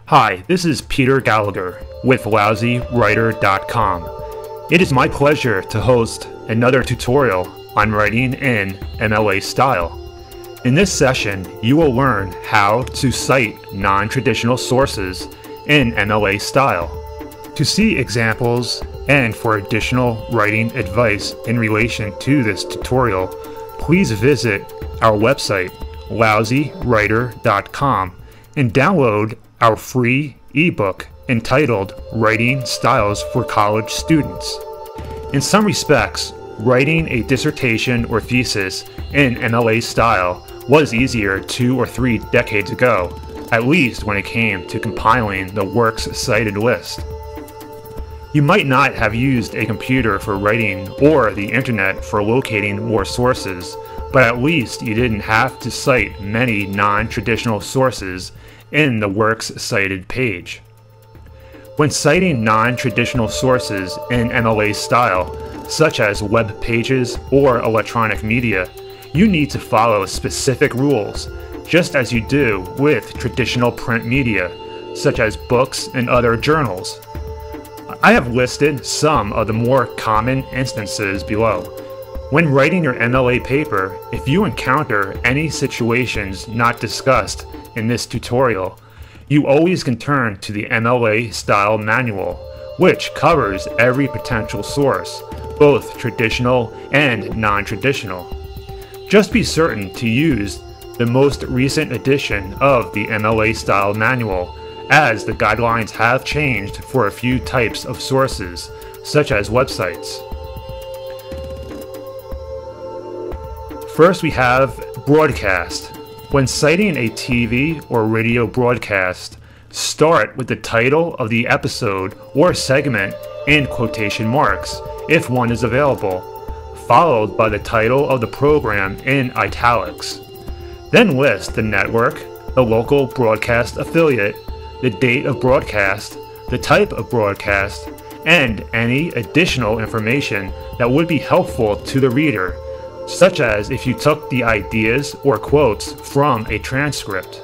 Hi, this is Peter Gallagher with LousyWriter.com. It is my pleasure to host another tutorial on writing in MLA style. In this session, you will learn how to cite non-traditional sources in MLA style. To see examples and for additional writing advice in relation to this tutorial, please visit our website, LousyWriter.com, and download our free ebook entitled Writing Styles for College Students. In some respects, writing a dissertation or thesis in MLA style was easier 2 or 3 decades ago, at least when it came to compiling the works cited list. You might not have used a computer for writing or the internet for locating more sources, but at least you didn't have to cite many non-traditional sources in the works cited page. When citing non-traditional sources in MLA style, such as web pages or electronic media, you need to follow specific rules, just as you do with traditional print media, such as books and other journals. I have listed some of the more common instances below. When writing your MLA paper, if you encounter any situations not discussed in this tutorial, you always can turn to the MLA style manual, which covers every potential source, both traditional and non-traditional. Just be certain to use the most recent edition of the MLA style manual, as the guidelines have changed for a few types of sources, such as websites. First, we have broadcast. When citing a TV or radio broadcast, start with the title of the episode or segment in quotation marks, if one is available, followed by the title of the program in italics. Then list the network, the local broadcast affiliate, the date of broadcast, the type of broadcast, and any additional information that would be helpful to the reader, such as if you took the ideas or quotes from a transcript.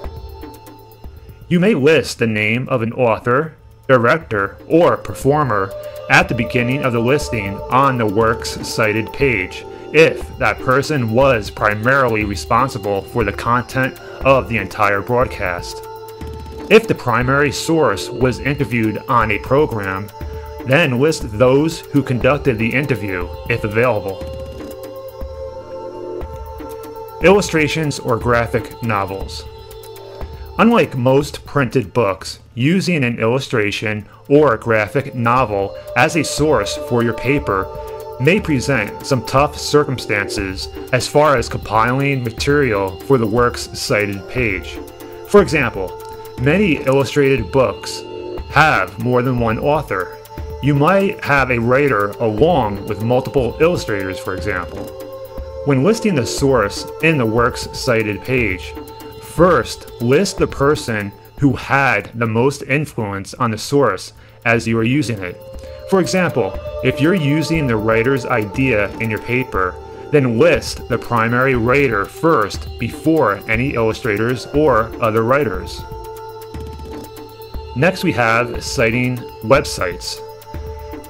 You may list the name of an author, director, or performer at the beginning of the listing on the works cited page, if that person was primarily responsible for the content of the entire broadcast. If the primary source was interviewed on a program, then list those who conducted the interview, if available. Illustrations or graphic novels. Unlike most printed books, using an illustration or graphic novel as a source for your paper may present some tough circumstances as far as compiling material for the works cited page. For example, many illustrated books have more than one author. You might have a writer along with multiple illustrators, for example. When listing the source in the works cited page, first list the person who had the most influence on the source as you are using it. For example, if you're using the writer's idea in your paper, then list the primary writer first before any illustrators or other writers. Next, we have citing websites.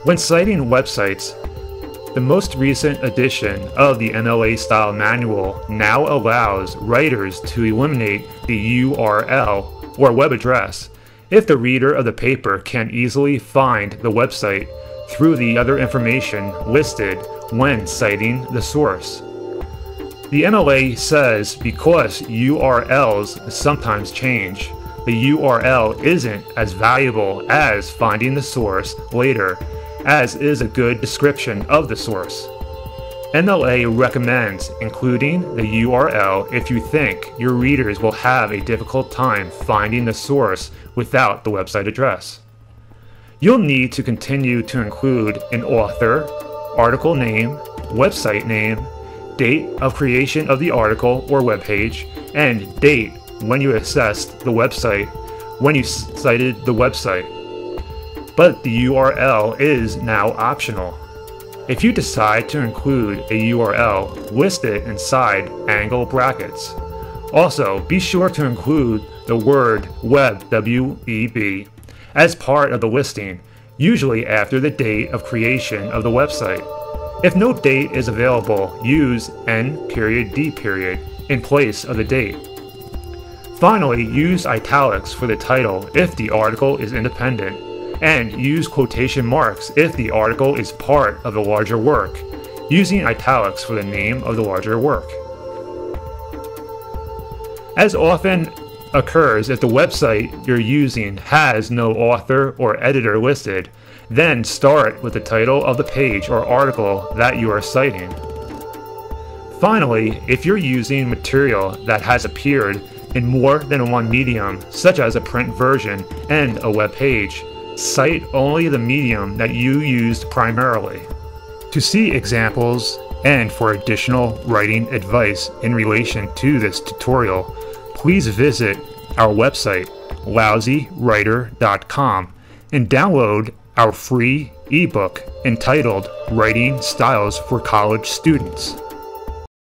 When citing websites, the most recent edition of the MLA style manual now allows writers to eliminate the URL or web address if the reader of the paper can easily find the website through the other information listed when citing the source. The MLA says because URLs sometimes change, the URL isn't as valuable as finding the source later, as is a good description of the source. MLA recommends including the URL if you think your readers will have a difficult time finding the source without the website address. You'll need to continue to include an author, article name, website name, date of creation of the article or webpage, and date when you assessed the website, when you cited the website. But the URL is now optional. If you decide to include a URL, list it inside angle brackets. Also, be sure to include the word web, W-E-B, as part of the listing, usually after the date of creation of the website. If no date is available, use N.D. in place of the date. Finally, use italics for the title if the article is independent, and use quotation marks if the article is part of a larger work, using italics for the name of the larger work. As often occurs if the website you're using has no author or editor listed, then start with the title of the page or article that you are citing. Finally, if you're using material that has appeared in more than one medium, such as a print version and a web page, cite only the medium that you used primarily. To see examples and for additional writing advice in relation to this tutorial, please visit our website, lousywriter.com, and download our free ebook entitled Writing Styles for College Students.